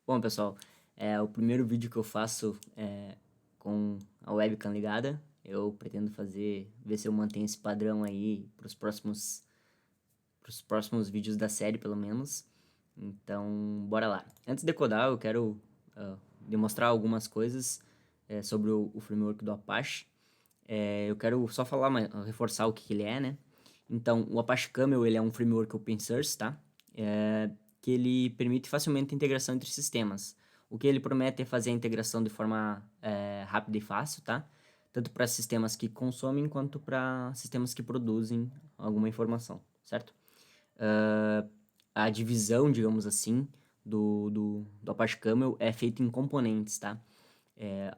Bom, pessoal, é o primeiro vídeo que eu faço com a webcam ligada. Eu pretendo ver se eu mantenho esse padrão aí pros próximos vídeos da série, pelo menos. Então, bora lá. Antes de codar, eu quero demonstrar algumas coisas sobre o framework do Apache. Eu quero só falar, reforçar o que ele é, né? Então, o Apache Camel, ele é um framework open source, tá? Que ele permite facilmente a integração entre sistemas. O que ele promete é fazer a integração de forma rápida e fácil, tá? Tanto para sistemas que consomem, quanto para sistemas que produzem alguma informação, certo? A divisão, digamos assim, do Apache Camel é feita em componentes, tá?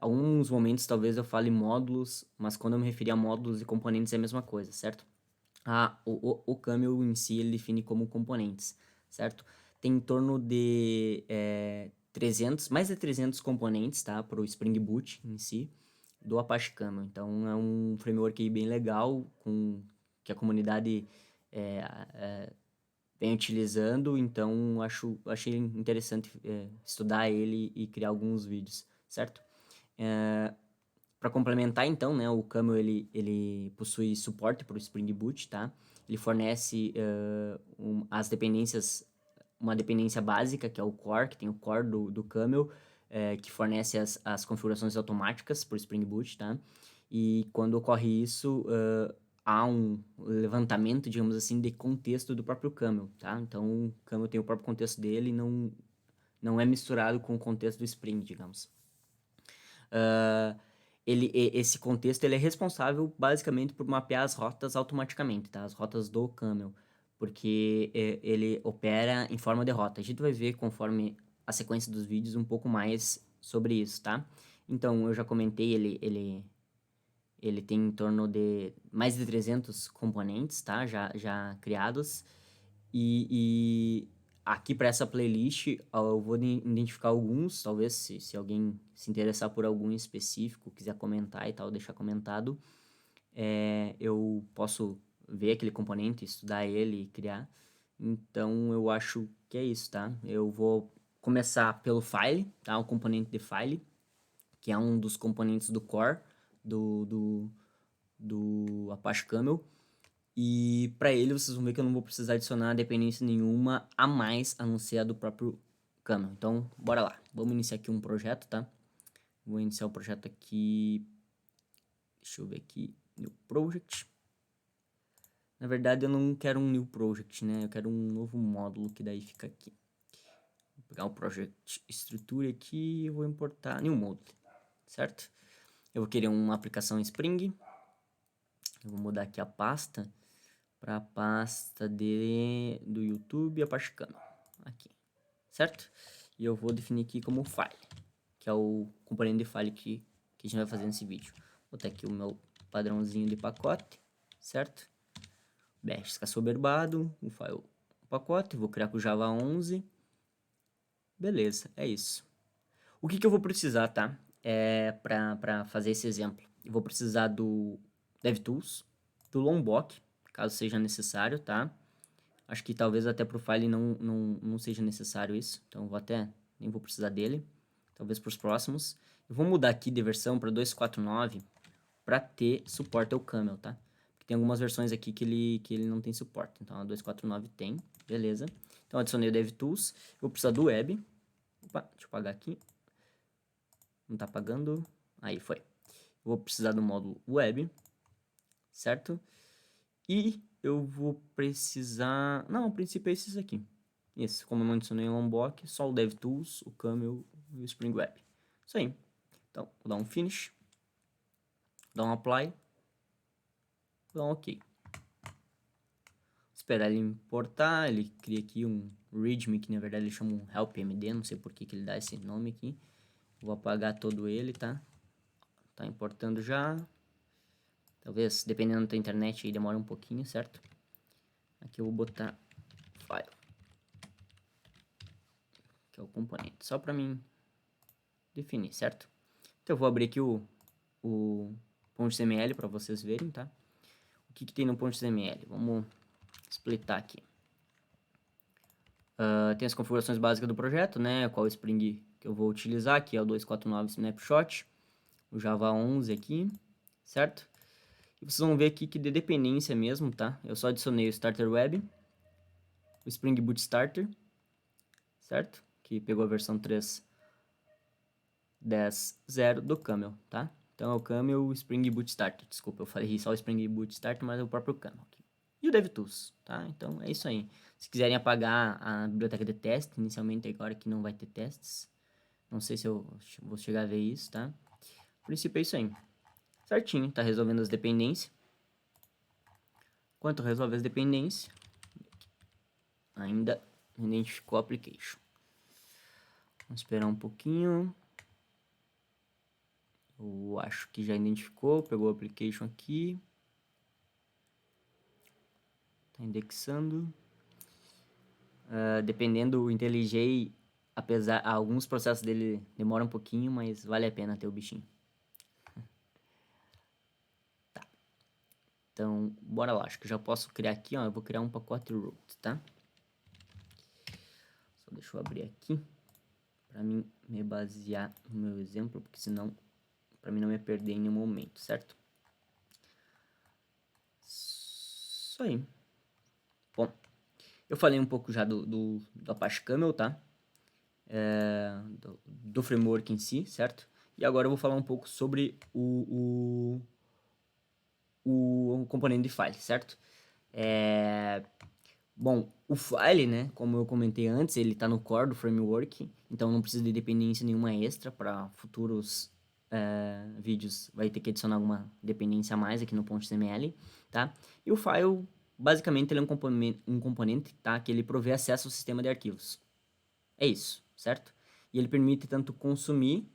Alguns momentos talvez eu fale módulos, mas quando eu me referir a módulos e componentes é a mesma coisa, certo? O Camel em si ele define como componentes, certo? Tem em torno de 300, mais de 300 componentes, tá? Para o Spring Boot em si, do Apache Camel. Então é um framework aí bem legal, que a comunidade é, é, vem utilizando, então achei interessante estudar ele e criar alguns vídeos, certo? Para complementar, então, né, o Camel ele possui suporte para o Spring Boot, tá? Ele fornece as dependências, uma dependência básica, que é o core, que tem o core do Camel, que fornece as configurações automáticas para o Spring Boot, tá? E quando ocorre isso, há um levantamento, digamos assim, de contexto do próprio Camel, tá? Então, o Camel tem o próprio contexto dele e não é misturado com o contexto do Spring, digamos. Esse contexto ele é responsável basicamente por mapear as rotas automaticamente, tá? As rotas do Camel, porque ele opera em forma de rota. A gente vai ver conforme a sequência dos vídeos um pouco mais sobre isso, tá? Então, eu já comentei, ele tem em torno de mais de 300 componentes, tá? Já criados. E aqui para essa playlist eu vou identificar alguns, talvez se alguém se interessar por algum em específico, quiser comentar e tal, deixar comentado, eu posso ver aquele componente, estudar ele e criar. Então eu acho que é isso, tá? Eu vou começar pelo file, tá? O componente de file, que é um dos componentes do core do, do, do Apache Camel. E para ele vocês vão ver que eu não vou precisar adicionar dependência nenhuma a mais, a não ser a do próprio Camel. Então, bora lá. Vamos iniciar aqui um projeto, tá? Vou iniciar o projeto aqui. Deixa eu ver aqui. New Project. Na verdade, eu não quero um New Project, né? Eu quero um novo módulo que daí fica aqui. Vou pegar o Project Estrutura aqui e vou importar New Module, certo? Eu vou querer uma aplicação Spring. Eu vou mudar aqui a pasta para a pasta do YouTube Apache Camel, aqui, certo? E eu vou definir aqui como file, que é o componente de file que a gente vai fazer nesse vídeo. Vou botar aqui o meu padrãozinho de pacote, certo? Bash soberbado, o file, o pacote, vou criar com o Java 11. Beleza, é isso. O que eu vou precisar, tá? Para fazer esse exemplo. Eu vou precisar do DevTools, do Lombok, caso seja necessário, tá? Acho que talvez até pro file não seja necessário isso. Então, nem vou precisar dele. Talvez para os próximos. Eu vou mudar aqui de versão para 2.4.9 para ter suporte ao Camel, tá? Porque tem algumas versões aqui que ele não tem suporte. Então, a 2.4.9 tem, beleza. Então, adicionei o DevTools. Eu vou precisar do Web. Opa, deixa eu apagar aqui. Não tá apagando. Aí, foi. Eu vou precisar do módulo Web, certo? E eu vou precisar... Não, o princípio é esses aqui. Esse, como eu não adicionei o Lombok, só o DevTools, o Camel e o Spring Web. Isso aí. Então, vou dar um Finish. Vou dar um Apply. Vou dar um OK. Esperar ele importar. Ele cria aqui um README, que na verdade ele chama um helpmd. Não sei por que ele dá esse nome aqui. Vou apagar todo ele, tá? Tá importando já. Talvez, dependendo da tua internet, aí demora um pouquinho, certo? Aqui eu vou botar file, que é o componente, só para mim definir, certo? Então eu vou abrir aqui o .xml para vocês verem, tá? O que tem no .xml? Vamos splitar aqui. Tem as configurações básicas do projeto, né? Qual Spring que eu vou utilizar, que é o 249 Snapshot, o Java 11 aqui, certo? E vocês vão ver aqui que de dependência mesmo, tá? Eu só adicionei o Starter Web, o Spring Boot Starter, certo? Que pegou a versão 3.10.0 do Camel, tá? Então é o Camel Spring Boot Starter. Desculpa, eu falei só o Spring Boot Starter, mas é o próprio Camel aqui. E o DevTools, tá? Então é isso aí. Se quiserem apagar a biblioteca de teste, inicialmente agora que não vai ter testes. Não sei se eu vou chegar a ver isso, tá? O princípio é isso aí. Certinho, tá resolvendo as dependências. Enquanto resolve as dependências, ainda identificou o application. Vamos esperar um pouquinho. Eu acho que já identificou, pegou o application aqui. Tá indexando. Dependendo do IntelliJ, apesar alguns processos dele demoram um pouquinho, mas vale a pena ter o bichinho. Tá. Então, bora lá. Acho que eu já posso criar aqui, ó. Eu vou criar um pacote root, tá? Só deixa eu abrir aqui para mim me basear no meu exemplo, porque senão para mim não me perder em nenhum momento, certo? Isso aí. Bom, eu falei um pouco já do Apache Camel, tá? Do framework em si, certo? E agora eu vou falar um pouco sobre o componente de file, certo? Bom, o file, né, como eu comentei antes, ele está no core do framework, então não precisa de dependência nenhuma extra para futuros vídeos. Vai ter que adicionar alguma dependência a mais aqui no .xml, tá? E o file, basicamente, ele é um componente, tá, que ele provê acesso ao sistema de arquivos. É isso, certo? E ele permite tanto consumir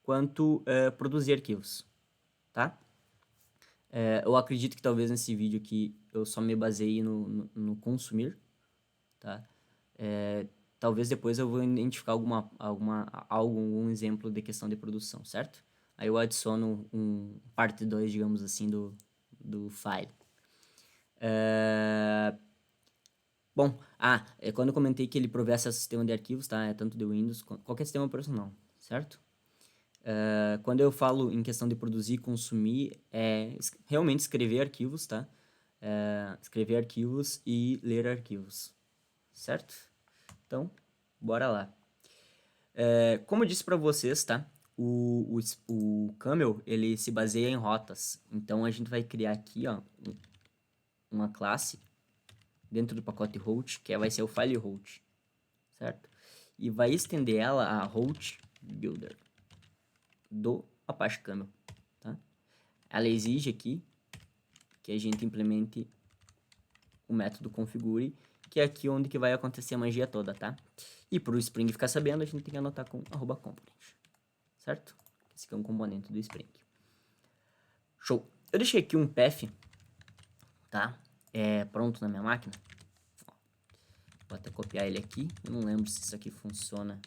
quanto produzir arquivos, tá? Eu acredito que talvez nesse vídeo aqui eu só me baseie no consumir, tá? Talvez depois eu vou identificar algum exemplo de questão de produção, certo? Aí eu adiciono parte 2, digamos assim, do file. Bom, quando eu comentei que ele provê acesso ao sistema de arquivos, tá? É tanto de Windows, qualquer sistema operacional, certo? Quando eu falo em questão de produzir e consumir, é realmente escrever arquivos, tá? Escrever arquivos e ler arquivos, certo? Então, bora lá. Como eu disse para vocês, tá? O Camel, ele se baseia em rotas. Então, a gente vai criar aqui, ó, uma classe dentro do pacote route, que vai ser o file route, certo? E vai estender ela a route builder do Apache Camel, tá? Ela exige aqui que a gente implemente o método configure, que é aqui onde que vai acontecer a magia toda, tá? E para o Spring ficar sabendo, a gente tem que anotar com @component, certo? Esse aqui é um componente do Spring. Show! Eu deixei aqui um path, tá? Pronto na minha máquina. Vou até copiar ele aqui. Eu não lembro se isso aqui funciona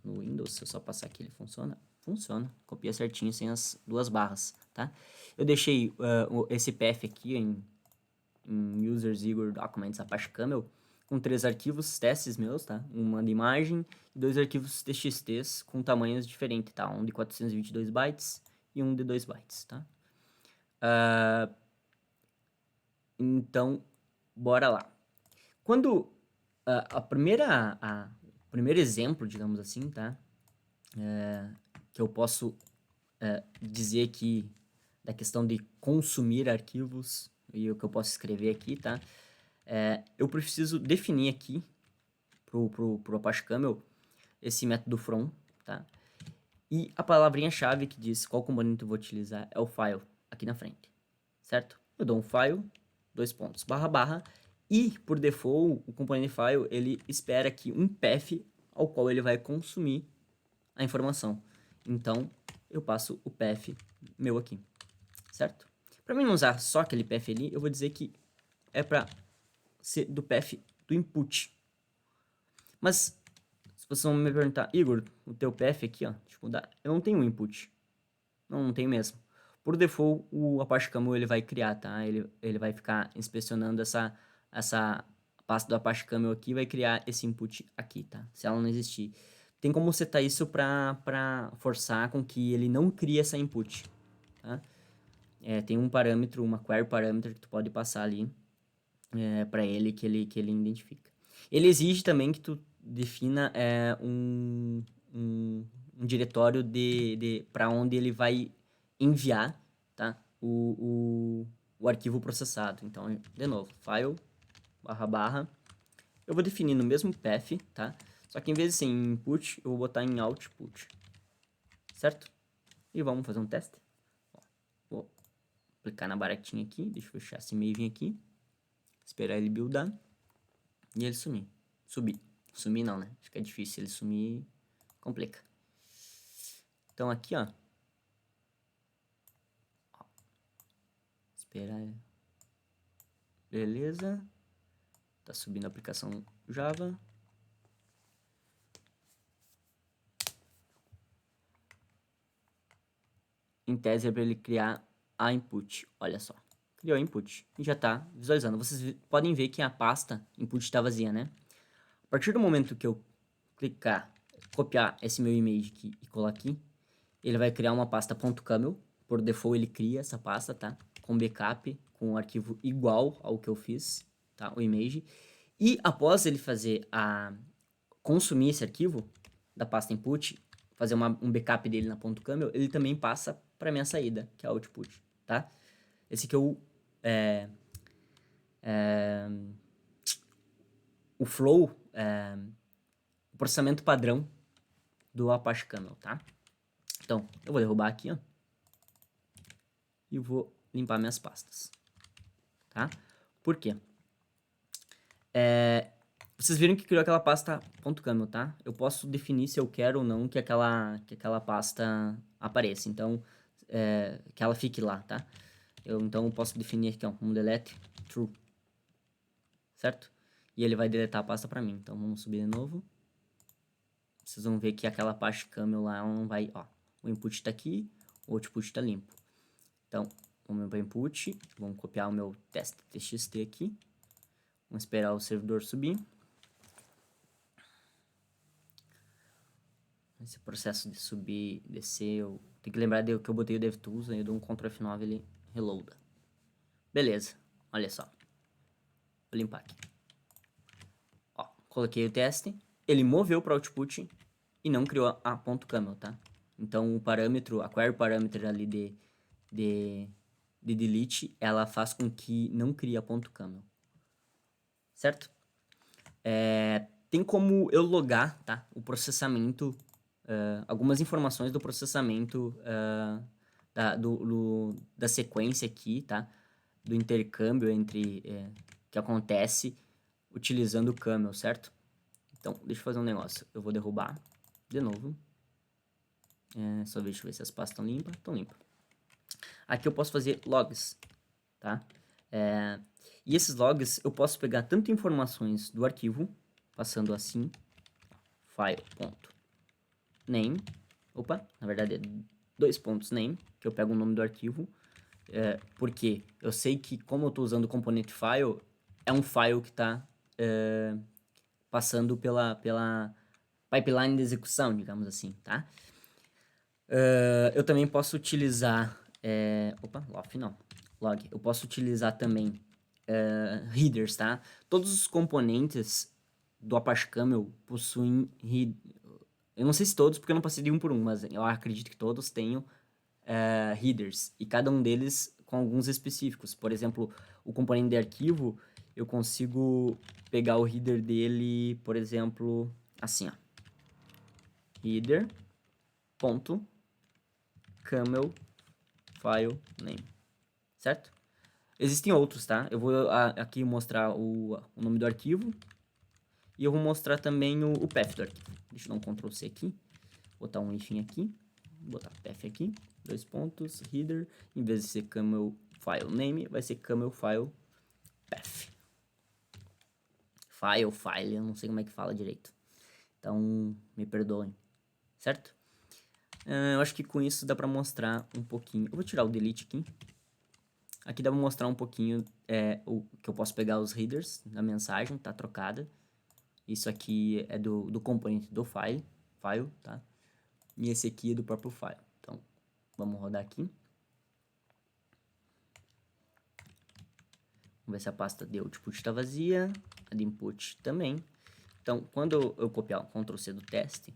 no Windows. Se eu só passar aqui, ele funciona? Funciona. Copia certinho, sem as duas barras, tá? Eu deixei esse path aqui em users Igor documents Apache Camel com 3 arquivos testes meus, tá? Uma de imagem e 2 arquivos txts com tamanhos diferentes, tá? Um de 422 bytes e um de 2 bytes, tá? Então, bora lá. Quando o primeiro exemplo, digamos assim, tá? Que eu posso dizer que da questão de consumir arquivos e o que eu posso escrever aqui, tá? Eu preciso definir aqui pro Apache Camel esse método from, tá? E a palavrinha-chave que diz qual componente eu vou utilizar é o file aqui na frente, certo? Eu dou um file, // e por default o componente file ele espera aqui um path ao qual ele vai consumir a informação. Então eu passo o path meu aqui, certo? Para mim não usar só aquele path ali, eu vou dizer que é para ser do path do input. Mas se vocês vão me perguntar, Igor, o teu path aqui, ó, deixa eu mudar, eu não tenho input. Não tenho mesmo. Por default, o Apache Camel ele vai criar, tá? Ele vai ficar inspecionando essa a pasta do Apache Camel aqui vai criar esse input aqui, tá? Se ela não existir. Tem como setar isso para forçar com que ele não crie essa input, tá? Tem um parâmetro, uma query parameter que tu pode passar ali para ele que ele identifica. Ele exige também que tu defina um diretório para onde ele vai enviar, tá? O arquivo processado. Então, de novo, file, // eu vou definir no mesmo path, tá? Só que em vez de ser em input, eu vou botar em output, certo? E vamos fazer um teste. Vou clicar na baratinha aqui, deixa eu fechar esse maven aqui, esperar ele buildar e ele sumir. Sumir não, né? Acho que é difícil, ele sumir complica. Então aqui, ó, esperar. Beleza. Tá subindo a aplicação Java. Em tese é para ele criar a input. Olha só. Criou a input e já tá visualizando. Vocês podem ver que a pasta input está vazia, né? A partir do momento que eu clicar, copiar esse meu image aqui e colar aqui, ele vai criar uma pasta .camel. Por default ele cria essa pasta, tá? Com backup, com um arquivo igual ao que eu fiz, tá? O image. E após ele consumir esse arquivo da pasta input, fazer um backup dele na .camel, ele também passa para minha saída, que é a output, tá? Esse aqui é o flow, o processamento padrão do Apache Camel, tá? Então, eu vou derrubar aqui, ó, e vou limpar minhas pastas, tá? Por quê? Vocês viram que criou aquela pasta .camel, tá? Eu posso definir se eu quero ou não que aquela pasta apareça, então, que ela fique lá, tá? Então, eu posso definir aqui, ó, como delete true, certo? E ele vai deletar a pasta pra mim. Então, vamos subir de novo. Vocês vão ver que aquela pasta camel lá, ela não vai, ó, o input tá aqui, o output tá limpo. Então, vamos para input, vamos copiar o meu teste.txt aqui. Vamos esperar o servidor subir. Esse processo de subir, descer, eu tenho que lembrar que eu botei o DevTools, aí eu dou um Ctrl F9 e ele reloada. Beleza, olha só. Vou limpar aqui. Ó, coloquei o teste, ele moveu para output e não criou a .camel, tá? Então o parâmetro, a query parameter ali de delete, ela faz com que não crie a .camel. Certo? Tem como eu logar, tá? O processamento, algumas informações do processamento da sequência aqui, tá? Do intercâmbio que acontece utilizando o camel, certo? Então, deixa eu fazer um negócio. Eu vou derrubar de novo. Só deixa eu ver se as pastas estão limpas. Estão limpas. Aqui eu posso fazer logs, tá? E esses logs eu posso pegar tanto informações do arquivo, passando assim, file.name, opa, na verdade é 2.name, que eu pego o nome do arquivo, porque eu sei que como eu estou usando o componente file, é um file que está passando pela pipeline de execução, digamos assim, tá? Eu também posso utilizar, log, eu posso utilizar também headers, tá? Todos os componentes do Apache Camel possuem eu não sei se todos, porque eu não passei de um por um, mas eu acredito que todos tenham headers, e cada um deles com alguns específicos. Por exemplo, o componente de arquivo, eu consigo pegar o header dele, por exemplo, assim, ó. Header ponto camel file name, certo? Existem outros, tá? Eu vou aqui mostrar o nome do arquivo e eu vou mostrar também o path do arquivo. Deixa eu dar um Ctrl C aqui, botar um hífen aqui, botar path aqui, 2 pontos, header, em vez de ser camel file name, vai ser camel file path. File, eu não sei como é que fala direito. Então, me perdoem, certo? Eu acho que com isso dá pra mostrar um pouquinho. Eu vou tirar o delete aqui. Aqui dá pra mostrar um pouquinho o que eu posso pegar os headers da mensagem, tá trocada. Isso aqui é do componente do file, tá? E esse aqui é do próprio file. Então, vamos rodar aqui. Vamos ver se a pasta de output está vazia, a de input também. Então, quando eu copiar o Ctrl C do teste,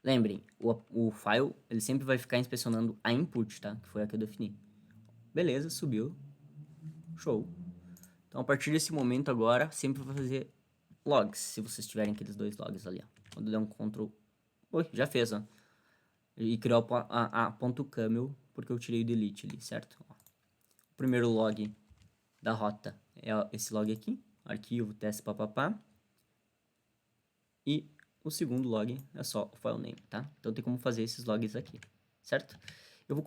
lembrem, o file ele sempre vai ficar inspecionando a input, tá? Que foi a que eu defini. Beleza, subiu. Show. Então, a partir desse momento agora, sempre vai fazer logs, se vocês tiverem aqueles dois logs ali, ó. Quando der um Ctrl... Oi, já fez, ó. E criou a ponto .camel, porque eu tirei o delete ali, certo? Ó. O primeiro log da rota é esse log aqui, arquivo teste papapá. E o segundo log é só o file name, tá? Então tem como fazer esses logs aqui, certo? Eu vou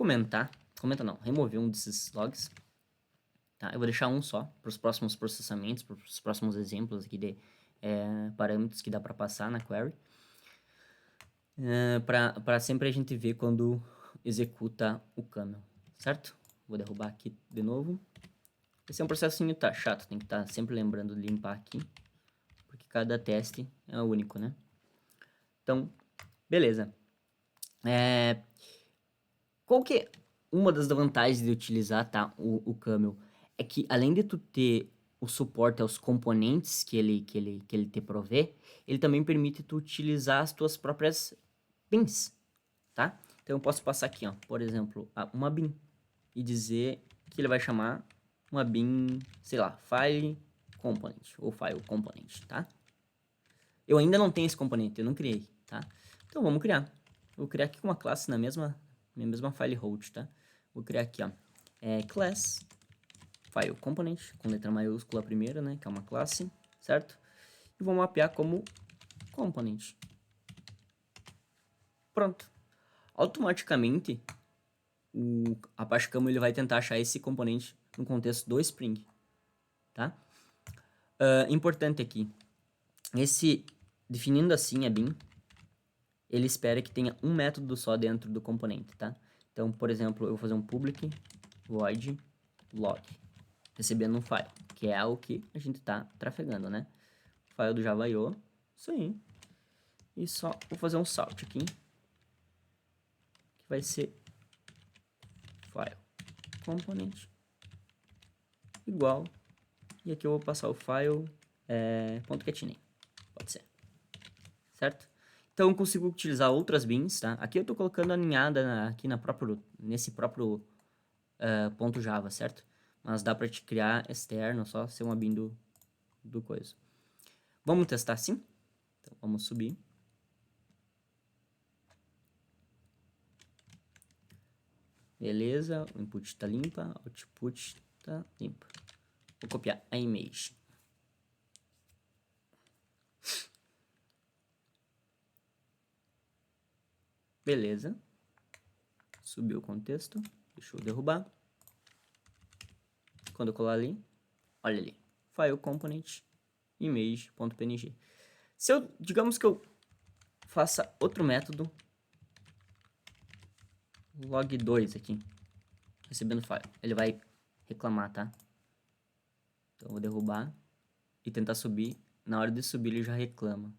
remover um desses logs, tá? Eu vou deixar um só para os próximos processamentos, para os próximos exemplos aqui de parâmetros que dá para passar na query. Para sempre a gente ver quando executa o camel, certo? Vou derrubar aqui de novo. Esse é um processinho tá chato, tem que estar sempre lembrando de limpar aqui, porque cada teste é único, né? Então, beleza. Qual que é uma das vantagens de utilizar, tá, o camel? É que além de tu ter o suporte aos componentes que ele te provê, ele também permite tu utilizar as tuas próprias bins, tá? Então eu posso passar aqui, ó, por exemplo, uma bin e dizer que ele vai chamar uma bin, sei lá, file component ou file component, tá? Eu ainda não tenho esse componente, eu não criei, tá? Então vamos criar. Vou criar aqui uma classe na minha mesma file host, tá? Vou criar aqui, ó, class file component, com letra maiúscula a primeira, né, que é uma classe, certo? E vou mapear como component. Pronto. Automaticamente, o Apache Camel ele vai tentar achar esse componente no contexto do Spring, tá? Importante aqui, definindo assim a bin, ele espera que tenha um método só dentro do componente, tá? Então, por exemplo, eu vou fazer um public void log, recebendo um file, que é o que a gente tá trafegando, né? File do Java.io, isso aí. E só vou fazer um salt aqui, que vai ser file component igual, e aqui eu vou passar o file .getName, pode ser, certo? Então eu consigo utilizar outras bins, tá? Aqui eu tô colocando aninhada aqui nesse próprio ponto Java, certo? Mas dá para te criar externo, só ser uma bin do coisa. Vamos testar assim? Então vamos subir. Beleza, o input está limpa, o output está limpa. Vou copiar a image. Beleza. Subiu o contexto. Deixa eu derrubar. Quando eu colar ali, olha ali. File component image.png. Se eu, digamos que eu faça outro método, log2 aqui, recebendo file, ele vai reclamar, tá? Então eu vou derrubar e tentar subir. Na hora de subir ele já reclama,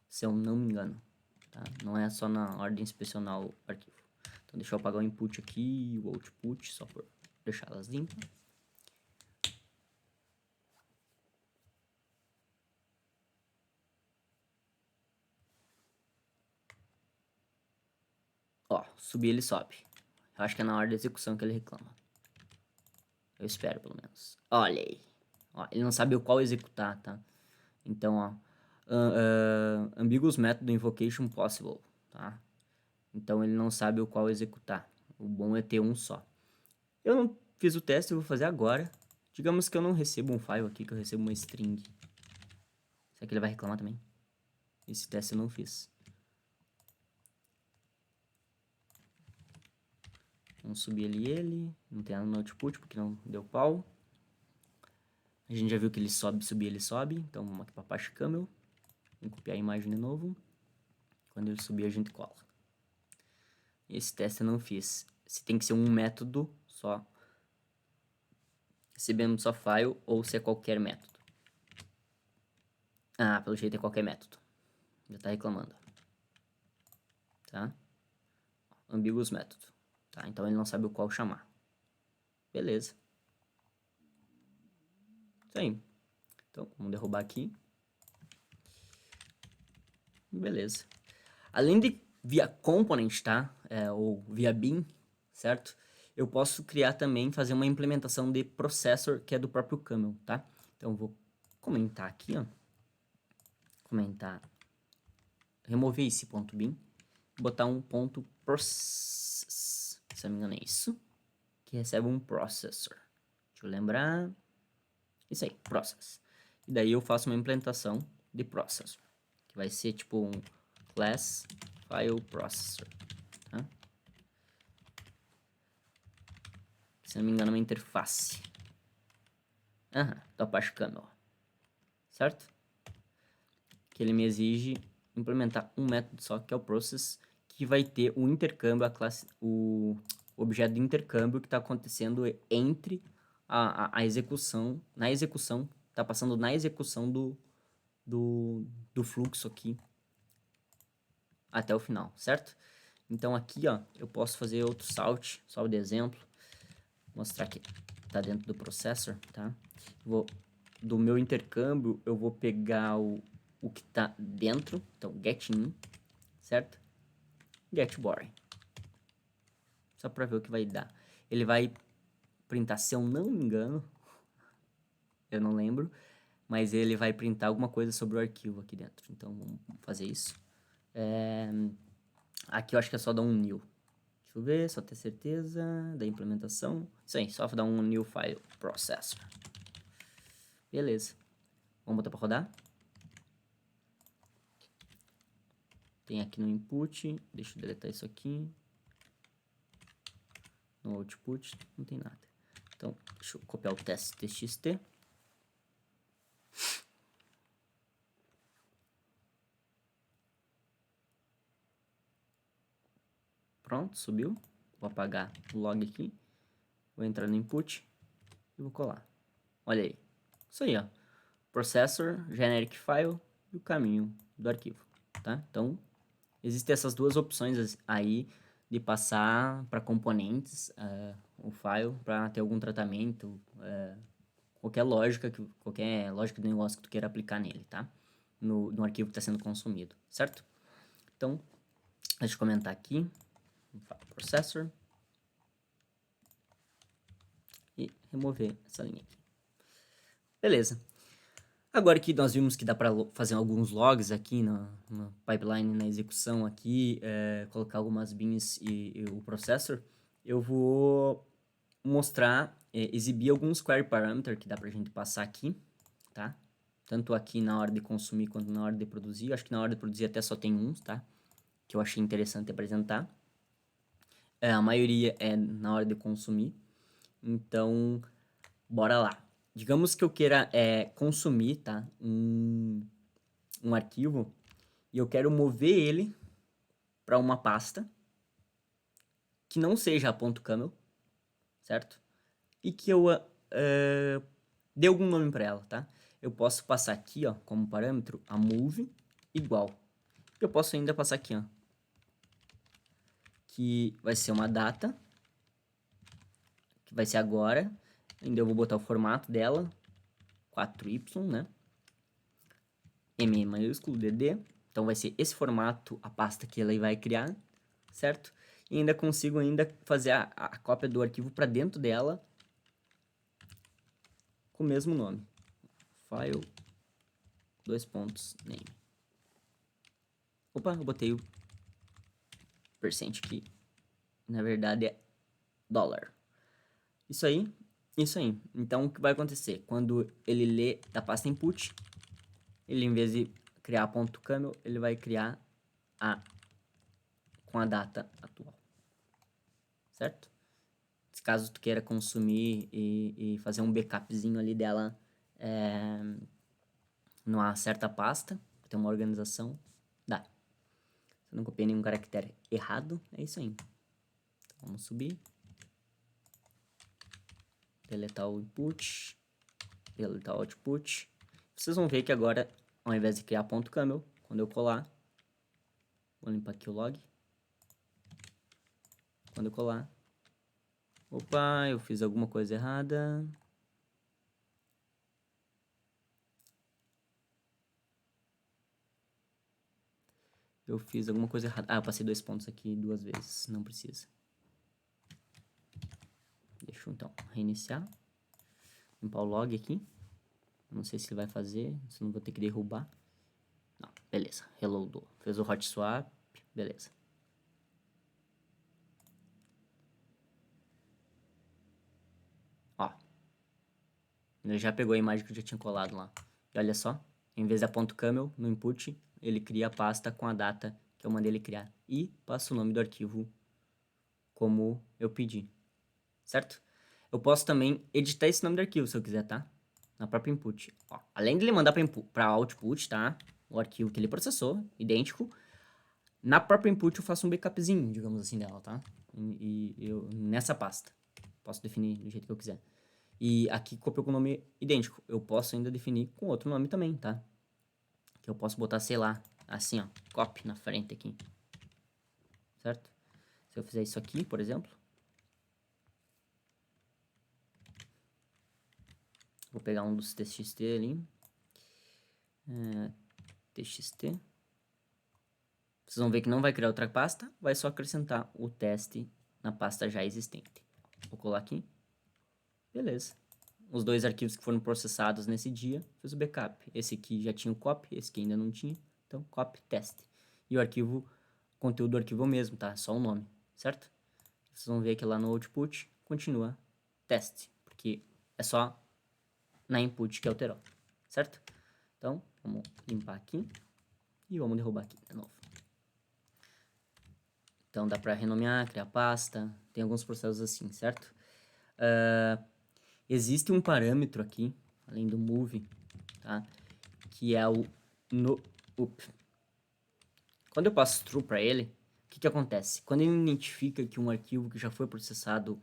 se eu não me engano, tá? Não é só na hora de inspecionar o arquivo. Então deixa eu apagar o input aqui e o output, só por deixar elas limpas. Ó, subir ele sobe. Eu acho que é na hora da execução que ele reclama. Eu espero, pelo menos. Olha aí. Ó, ele não sabe o qual executar, tá? Então, ó. Ambiguous method invocation possible, tá? Então, ele não sabe o qual executar. O bom é ter um só. Eu não fiz o teste, eu vou fazer agora. Digamos que eu não recebo um file aqui, que eu recebo uma string. Será que ele vai reclamar também? Esse teste eu não fiz. Vamos subir ali ele. Não tem nada no output, porque não deu pau. A gente já viu que ele sobe, subir, ele sobe. Então, vamos aqui para Apache Camel. Vamos copiar a imagem de novo. Quando ele subir, a gente cola. Esse teste eu não fiz. Se tem que ser um método só recebemos só file ou se é qualquer método. Ah, pelo jeito é qualquer método. Já tá reclamando. Tá? Ambíguos método. Tá? Então ele não sabe o qual chamar. Beleza. Isso aí. Então, vamos derrubar aqui. Beleza. Além de via component, tá? Ou via bin, certo? Eu posso criar também, fazer uma implementação de processor que é do próprio Camel, tá? Então, eu vou comentar aqui, ó. Comentar. Remover esse ponto bin. Botar um ponto process. Se eu não me engano é isso. Que recebe um processor. Deixa eu lembrar. Isso aí, process. E daí eu faço uma implementação de processor. Que vai ser tipo um class file processor. Tá? Se não me engano é uma interface. Do Apache Camel. Certo? Que ele me exige implementar um método só, que é o process, que vai ter o intercâmbio, o objeto de intercâmbio que está acontecendo entre a execução, na execução, está passando na execução do fluxo aqui até o final, certo? Então aqui, ó, eu posso fazer outro salt, só de exemplo, mostrar que tá dentro do processor, tá? Do meu intercâmbio, eu vou pegar o que tá dentro, então get in, certo? Get body. Só para ver o que vai dar. Ele vai printar, se eu não me engano, eu não lembro, mas ele vai printar alguma coisa sobre o arquivo aqui dentro. Então, vamos fazer isso. Aqui eu acho que é só dar um new. Deixa eu ver, só ter certeza da implementação. Isso aí, só dar um new file processor. Beleza. Vamos botar para rodar. Tem aqui no input. Deixa eu deletar isso aqui. No output não tem nada. Então, deixa eu copiar o teste.txt. Pronto, subiu. Vou apagar o log aqui. Vou entrar no input e vou colar. Olha aí. Isso aí, ó. Processor, generic file e o caminho do arquivo, tá? Então, existem essas duas opções aí de passar para componentes o file para ter algum tratamento, qualquer lógica de negócio que tu queira aplicar nele, tá? No arquivo que está sendo consumido, certo? Então, deixa eu comentar aqui. Processor. E remover essa linha aqui. Beleza. Agora que nós vimos que dá para fazer alguns logs aqui na pipeline, na execução aqui, colocar algumas bins e o processor, eu vou mostrar, exibir alguns query parameter que dá pra gente passar aqui, tá? Tanto aqui na hora de consumir quanto na hora de produzir. Acho que na hora de produzir até só tem uns, tá? Que eu achei interessante apresentar. A maioria é na hora de consumir. Então, bora lá. Digamos que eu queira consumir, tá? Um arquivo e eu quero mover ele para uma pasta que não seja a .camel, certo? E que eu dê algum nome para ela, tá? Eu posso passar aqui, ó, como parâmetro, a move igual. Eu posso ainda passar aqui, ó, que vai ser uma data, que vai ser agora. Ainda eu vou botar o formato dela, 4y, né? M maiúsculo, DD. Então vai ser esse formato, a pasta que ela vai criar, certo? E ainda consigo fazer a cópia do arquivo para dentro dela com o mesmo nome. File, name. Opa, eu botei o percent aqui. Na verdade é dólar. Isso aí, isso aí. Então o que vai acontecer? Quando ele lê da pasta input, ele em vez de criar .camel, ele vai criar com a data atual. Certo? Caso tu queira consumir e fazer um backupzinho ali dela numa certa pasta, ter uma organização, dá. Se eu não copiei nenhum caractere errado, é isso aí. Então, vamos subir. deletar o input, deletar o output. Vocês vão ver que agora, ao invés de criar ponto .camel, quando eu colar, vou limpar aqui o log. Quando eu colar, opa, eu fiz alguma coisa errada. Eu fiz alguma coisa errada. Ah, eu passei 2 pontos aqui 2 vezes. Não precisa. Deixa eu, então, reiniciar. Limpar o log aqui. Não sei se ele vai fazer. Se não vou ter que derrubar. Não, beleza. Reloadou. Fez o hot swap. Beleza. Ó. Ele já pegou a imagem que eu já tinha colado lá. E olha só. Em vez da .camel no input, ele cria a pasta com a data que eu mandei ele criar. E passa o nome do arquivo como eu pedi. Certo? Eu posso também editar esse nome do arquivo se eu quiser, tá? Na própria input. Ó, além de ele mandar para output, tá? O arquivo que ele processou, idêntico. Na própria input eu faço um backupzinho, digamos assim, dela, tá? E eu, nessa pasta. Posso definir do jeito que eu quiser. E aqui copiou com o nome idêntico. Eu posso ainda definir com outro nome também, tá? Que eu posso botar, sei lá, assim, ó. Copy na frente aqui. Certo? Se eu fizer isso aqui, por exemplo. Vou pegar um dos txt ali. TXT. Vocês vão ver que não vai criar outra pasta. Vai só acrescentar o teste na pasta já existente. Vou colar aqui. Beleza. Os 2 arquivos que foram processados nesse dia, fiz o backup. Esse aqui já tinha o copy, esse aqui ainda não tinha. Então, copy, teste. E o arquivo, o conteúdo do arquivo é o mesmo, tá? Só o nome, certo? Vocês vão ver que lá no output continua teste, porque é só na input que alterou, certo? Então, vamos limpar aqui e vamos derrubar aqui de novo. Então, dá para renomear, criar pasta, tem alguns processos assim, certo? Existe um parâmetro aqui, além do move, tá? Que é o no up. Quando eu passo true para ele, o que acontece? Quando ele identifica que um arquivo que já foi processado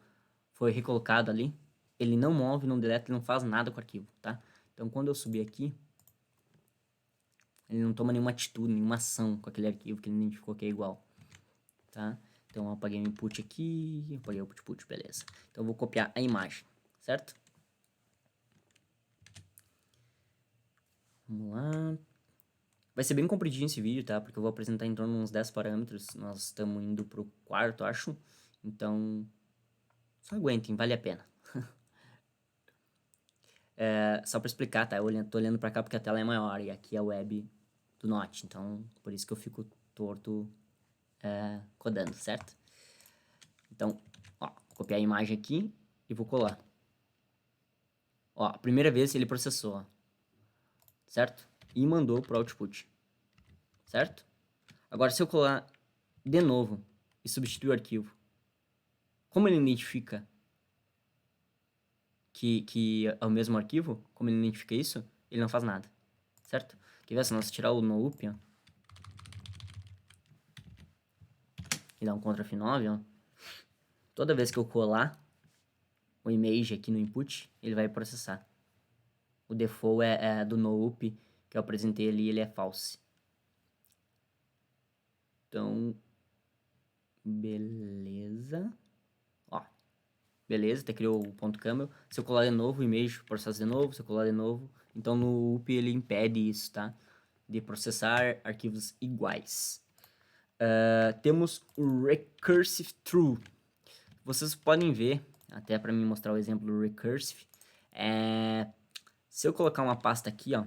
foi recolocado ali, ele não move, não deleta, ele não faz nada com o arquivo, tá? Então, quando eu subir aqui, ele não toma nenhuma atitude, nenhuma ação com aquele arquivo que ele identificou que é igual, tá? Então, eu apaguei o input aqui, apaguei o output, beleza. Então, eu vou copiar a imagem, certo? Vamos lá. Vai ser bem compridinho esse vídeo, tá? Porque eu vou apresentar em torno de uns 10 parâmetros. Nós estamos indo pro 4º, acho. Então, só aguentem, vale a pena. Só para explicar, tá? Tô olhando para cá porque a tela é maior e aqui é a web do Note. Então, por isso que eu fico torto codando, certo? Então, ó, vou copiar a imagem aqui e vou colar. Ó, a primeira vez ele processou, ó, certo? E mandou pro output, certo? Agora, se eu colar de novo e substituir o arquivo, como ele identifica que é o mesmo arquivo, como ele identifica isso, ele não faz nada, certo? Quer ver se nós tirar o no-up, ó, e dar um Ctrl F9, ó, toda vez que eu colar o image aqui no input, ele vai processar. O default é do no-up que eu apresentei ali, ele é false. Então, beleza. Ó, beleza, até criou o ponto .camel. Se eu colar de novo o image, processa de novo. Se eu colar de novo, então no up ele impede isso, tá? De processar arquivos iguais. Temos o recursive true. Vocês podem ver, até para mim mostrar o exemplo do recursive, se eu colocar uma pasta aqui, ó,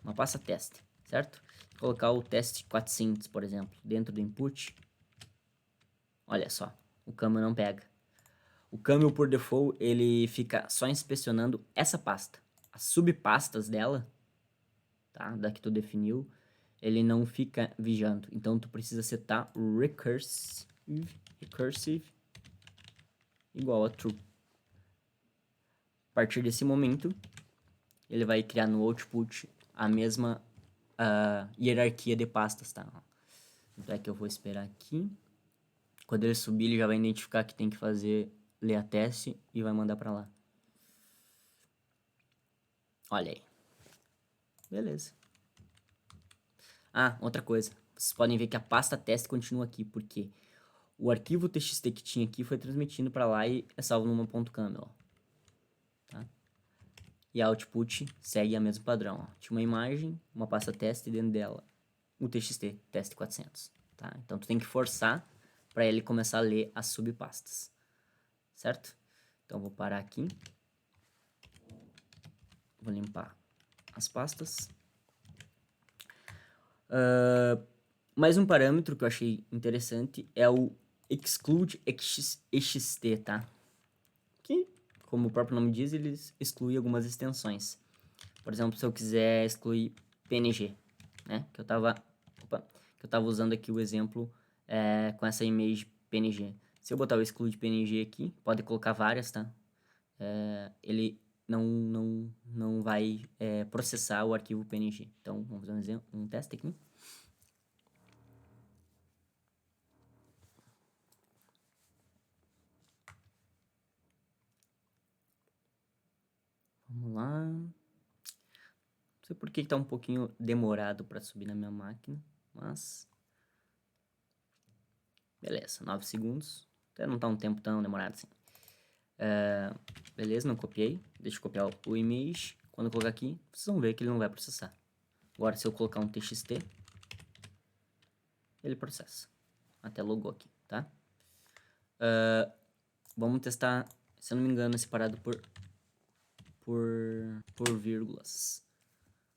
uma pasta teste, certo? Colocar o teste 400, por exemplo, dentro do input, olha só, o camel não pega. O camel, por default, ele fica só inspecionando essa pasta. As subpastas dela, tá? Da que tu definiu, ele não fica vigiando. Então, tu precisa setar o recursive igual a true. A partir desse momento, ele vai criar no output a mesma hierarquia de pastas, tá? Então é que eu vou esperar aqui. Quando ele subir, ele já vai identificar que tem que fazer ler a teste e vai mandar para lá. Olha aí. Beleza. Ah, outra coisa. Vocês podem ver que a pasta teste continua aqui, porque o arquivo txt que tinha aqui foi transmitindo para lá e é salvo numa .camel, ó. Tá? E a output segue o mesmo padrão, ó. Tinha uma imagem, uma pasta teste dentro dela, o txt, teste 400, tá? Então tu tem que forçar para ele começar a ler as subpastas, certo? Então vou parar aqui. Vou limpar as pastas. Mais um parâmetro que eu achei interessante é o exclude ext, tá? Que, como o próprio nome diz, ele exclui algumas extensões. Por exemplo, se eu quiser excluir PNG, né? Que eu tava usando aqui o exemplo com essa image PNG. Se eu botar o exclude PNG aqui, pode colocar várias, tá? Ele não vai processar o arquivo PNG. Então, vamos fazer um exemplo, um teste aqui. Vamos lá. Não sei por que tá um pouquinho demorado para subir na minha máquina, mas... Beleza, 9 segundos. Até não tá um tempo tão demorado assim. Beleza, não copiei. Deixa eu copiar o image. Quando eu colocar aqui, vocês vão ver que ele não vai processar. Agora, se eu colocar um txt, ele processa. Até logou aqui, tá? Vamos testar, se eu não me engano, separado por vírgulas.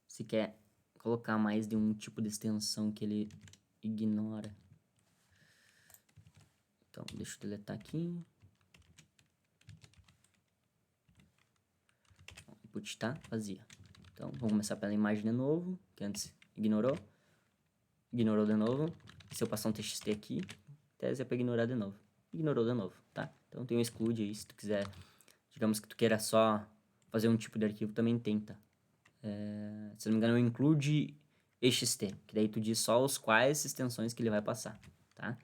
Se quer colocar mais de um tipo de extensão que ele ignora. Então, deixa eu deletar aqui. Input tá vazia. Então, vamos começar pela imagem de novo, que antes ignorou. Ignorou de novo. Se eu passar um txt aqui, tese é para ignorar de novo. Ignorou de novo, tá? Então tem um exclude aí, se tu quiser, digamos que tu queira só fazer um tipo de arquivo, também tenta. Se não me engano, é o include ext, que daí tu diz só os quais extensões que ele vai passar, tá?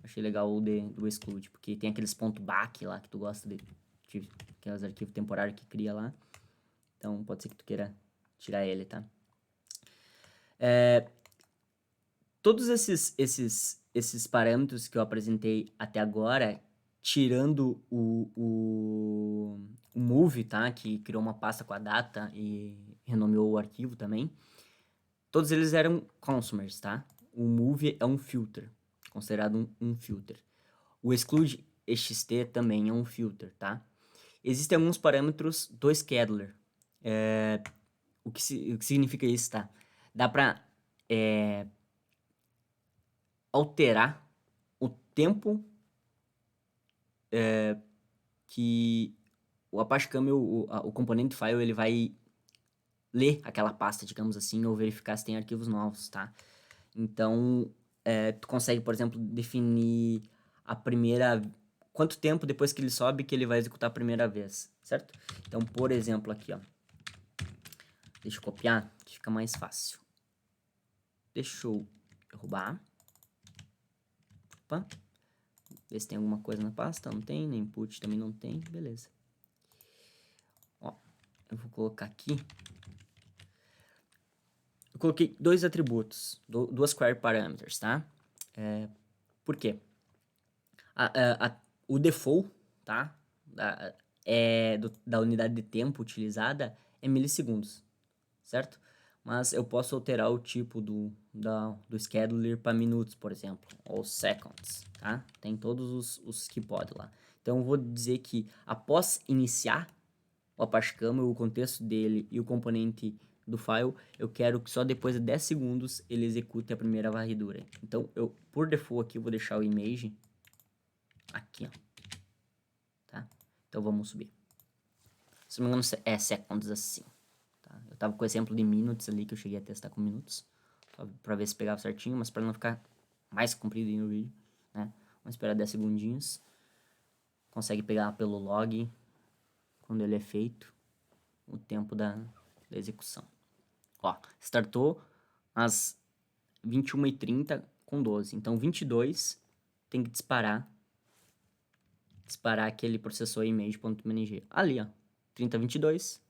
Achei legal o do exclude, porque tem aqueles .back lá que tu gosta de aqueles arquivos temporários que cria lá. Então pode ser que tu queira tirar ele, tá? Todos esses parâmetros que eu apresentei até agora, tirando o move, tá? Que criou uma pasta com a data e renomeou o arquivo também. Todos eles eram consumers, tá? O move é um filter, considerado um filter. O exclude ext também é um filter, tá? Existem alguns parâmetros do scheduler. O que significa isso, tá? Dá pra alterar o tempo que o Apache Camel, o componente file, ele vai ler aquela pasta, digamos assim, ou verificar se tem arquivos novos, tá? Então, tu consegue, por exemplo, definir a primeira... Quanto tempo depois que ele sobe que ele vai executar a primeira vez, certo? Então, por exemplo, aqui, ó. Deixa eu copiar, que fica mais fácil. Deixa eu derrubar. Opa. Ver se tem alguma coisa na pasta. Não tem, nem input também não tem. Beleza. Ó, eu vou colocar aqui. Eu coloquei dois atributos, duas query parameters, tá? Por quê? O default, tá? Da unidade de tempo utilizada é milissegundos, certo? Mas eu posso alterar o tipo do scheduler para minutos, por exemplo, ou seconds, tá? Tem todos os que pode lá. Então eu vou dizer que após iniciar o Apache Camel, o contexto dele e o componente do file, eu quero que só depois de 10 segundos ele execute a primeira varredura. Então, por default aqui, eu vou deixar o image aqui, ó. Tá? Então, vamos subir. Se não me engano, é seconds assim. Tá? Eu tava com o exemplo de minutes ali, que eu cheguei a testar com minutos, pra ver se pegava certinho, mas pra não ficar mais comprido no vídeo, né? Vamos esperar 10 segundinhos. Consegue pegar pelo log, quando ele é feito, o tempo da execução. Ó, startou às 21h30 com 12. Então, 22 tem que disparar aquele processor image.mng. Ali, ó, 3022,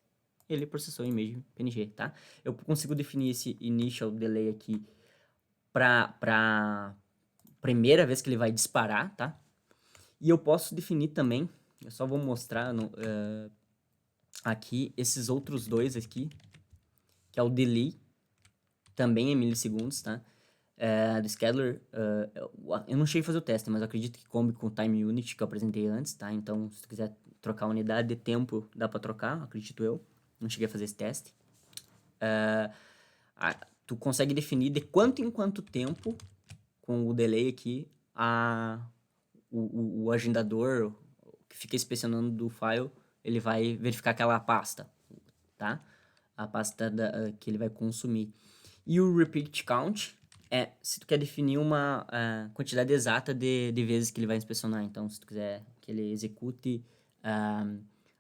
ele processou a imagem PNG, tá? Eu consigo definir esse initial delay aqui pra primeira vez que ele vai disparar, tá? E eu posso definir também, eu só vou mostrar aqui esses outros dois aqui, que é o delay, também em milissegundos, tá? Do scheduler, eu não cheguei a fazer o teste, mas eu acredito que combi com o time unit que eu apresentei antes, tá? Então, se tu quiser trocar a unidade de tempo, dá pra trocar, acredito eu. Não cheguei a fazer esse teste. Tu consegue definir de quanto em quanto tempo, com o delay aqui, o agendador que fica inspecionando do file, ele vai verificar aquela pasta, tá? A pasta que ele vai consumir. E o repeat count é se tu quer definir uma quantidade exata de vezes que ele vai inspecionar. Então, se tu quiser que ele execute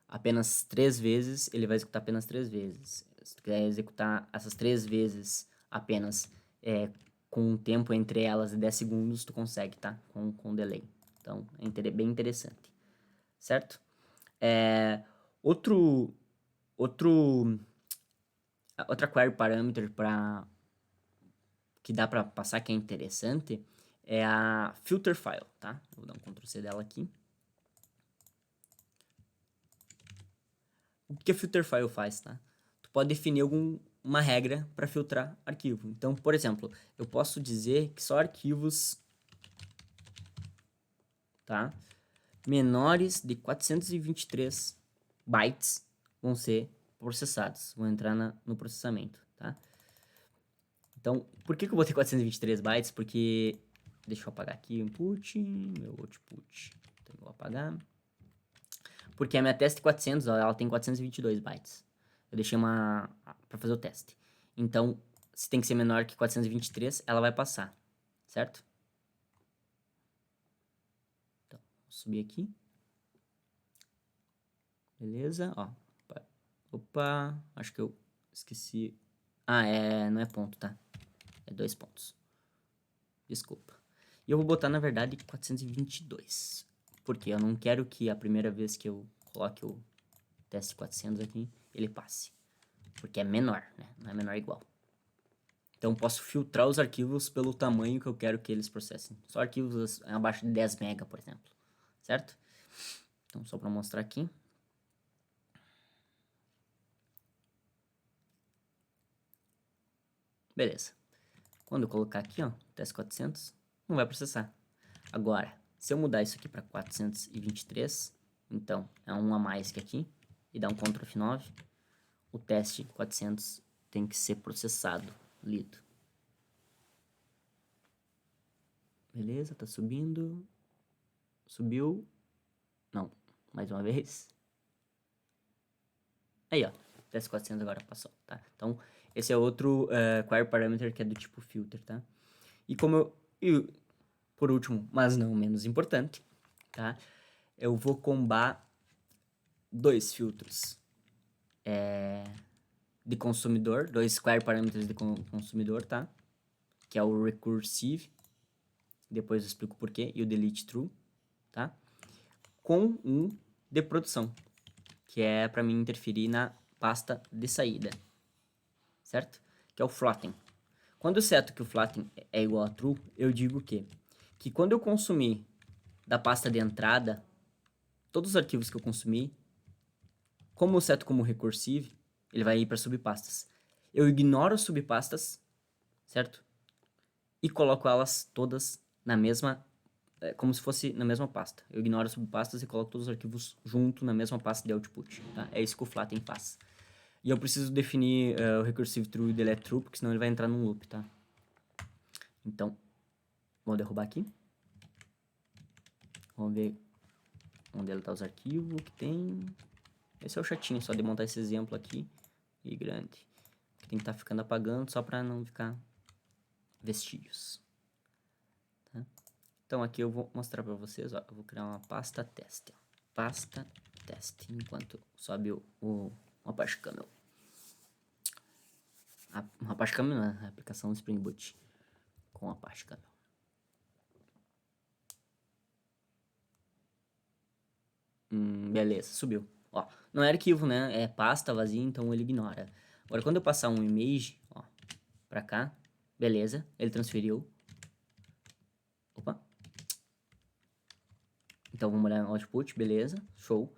apenas 3 vezes, ele vai executar apenas 3 vezes. Se tu quiser executar essas 3 vezes apenas com um tempo entre elas de 10 segundos, tu consegue, tá? Com delay. Então, é bem interessante. Certo? Outra query parameter que dá para passar que é interessante é a filter file, tá? Eu vou dar um Ctrl C dela aqui. O que a filter file faz, tá? Tu pode definir uma regra para filtrar arquivo. Então, por exemplo, eu posso dizer que só arquivos, tá, menores de 423 bytes vão ser processados, vão entrar no processamento, tá? Então, por que eu botei 423 bytes? Porque, deixa eu apagar aqui o input, meu output, então eu vou apagar. Porque a minha teste 400, ó, ela tem 422 bytes. Eu deixei uma para fazer o teste. Então, se tem que ser menor que 423, ela vai passar, certo? Então, vou subir aqui. Beleza, ó. Opa, acho que eu esqueci. Não é ponto, tá? É 2 pontos. Desculpa. E eu vou botar, na verdade, 422. Porque eu não quero que a primeira vez que eu coloque o teste 400 aqui, ele passe. Porque é menor, né? Não é menor igual. Então, eu posso filtrar os arquivos pelo tamanho que eu quero que eles processem. Só arquivos abaixo de 10 MB, por exemplo. Certo? Então, só para mostrar aqui. Beleza. Quando eu colocar aqui, ó, teste 400, não vai processar. Agora, se eu mudar isso aqui para 423, então é um a mais que aqui, e dar um Ctrl F9, o teste 400 tem que ser processado, lido. Beleza, tá subindo. Subiu. Não, mais uma vez. Aí, ó, teste 400 agora passou, tá? Então, esse é outro query parameter que é do tipo filter, tá? E por último, mas não menos importante, tá? Eu vou combar 2 filtros de consumidor, 2 query parameters de consumidor, tá? Que é o recursive, depois eu explico porquê, e o delete true, tá? Com um de produção, que é para mim interferir na pasta de saída, certo? Que é o floating. Quando eu seto que o floating é igual a true, eu digo que quando eu consumir da pasta de entrada, todos os arquivos que eu consumir, como eu seto como recursive, ele vai ir para subpastas. Eu ignoro as subpastas, certo? E coloco elas todas na mesma, como se fosse na mesma pasta. Eu ignoro as subpastas e coloco todos os arquivos junto na mesma pasta de output, tá? É isso que o Flatten faz. E eu preciso definir o recursive true e o delete true, porque senão ele vai entrar num loop, tá? Então, vou derrubar aqui. Vamos ver onde ele tá os arquivos que tem. Esse é o chatinho, só de montar esse exemplo aqui. E grande. Que tem que estar ficando apagando só para não ficar vestígios. Tá? Então aqui eu vou mostrar para vocês, ó, eu vou criar uma pasta teste, ó. Pasta teste, enquanto sobe o Apache Camel. O Apache Camel não é a aplicação do Spring Boot com o Apache Camel. Beleza, subiu. Ó, não é arquivo, né? É pasta vazia, então ele ignora. Agora, quando eu passar um image, ó, pra cá, beleza, ele transferiu. Opa. Então, vamos olhar no output, beleza, show.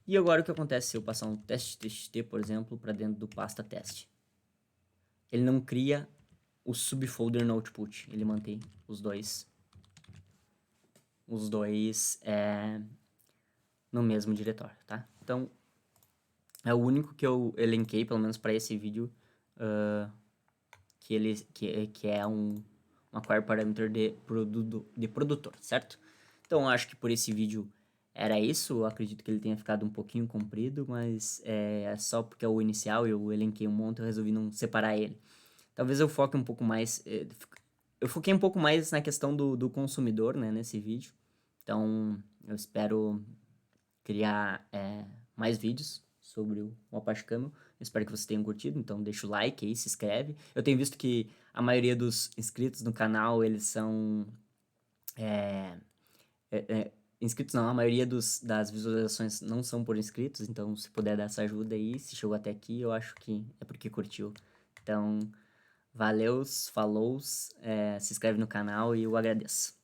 E agora o que acontece se eu passar um teste.txt, por exemplo, para dentro do pasta teste? Ele não cria o subfolder no output, ele mantém os dois no mesmo diretório, tá? Então, é o único que eu elenquei, pelo menos para esse vídeo, que é uma query parameter de produtor, certo? Então, eu acho que por esse vídeo era isso. Eu acredito que ele tenha ficado um pouquinho comprido, mas é só porque é o inicial e eu elenquei um monte, eu resolvi não separar ele. Talvez eu foque um pouco mais... eu foquei um pouco mais na questão do consumidor, né, nesse vídeo. Então, eu espero criar mais vídeos sobre o Apache Camel. Espero que vocês tenham curtido, então deixa o like aí, se inscreve. Eu tenho visto que a maioria dos inscritos no canal, eles são... inscritos não, a maioria das visualizações não são por inscritos, então se puder dar essa ajuda aí, se chegou até aqui, eu acho que é porque curtiu. Então, valeus, falous, se inscreve no canal e eu agradeço.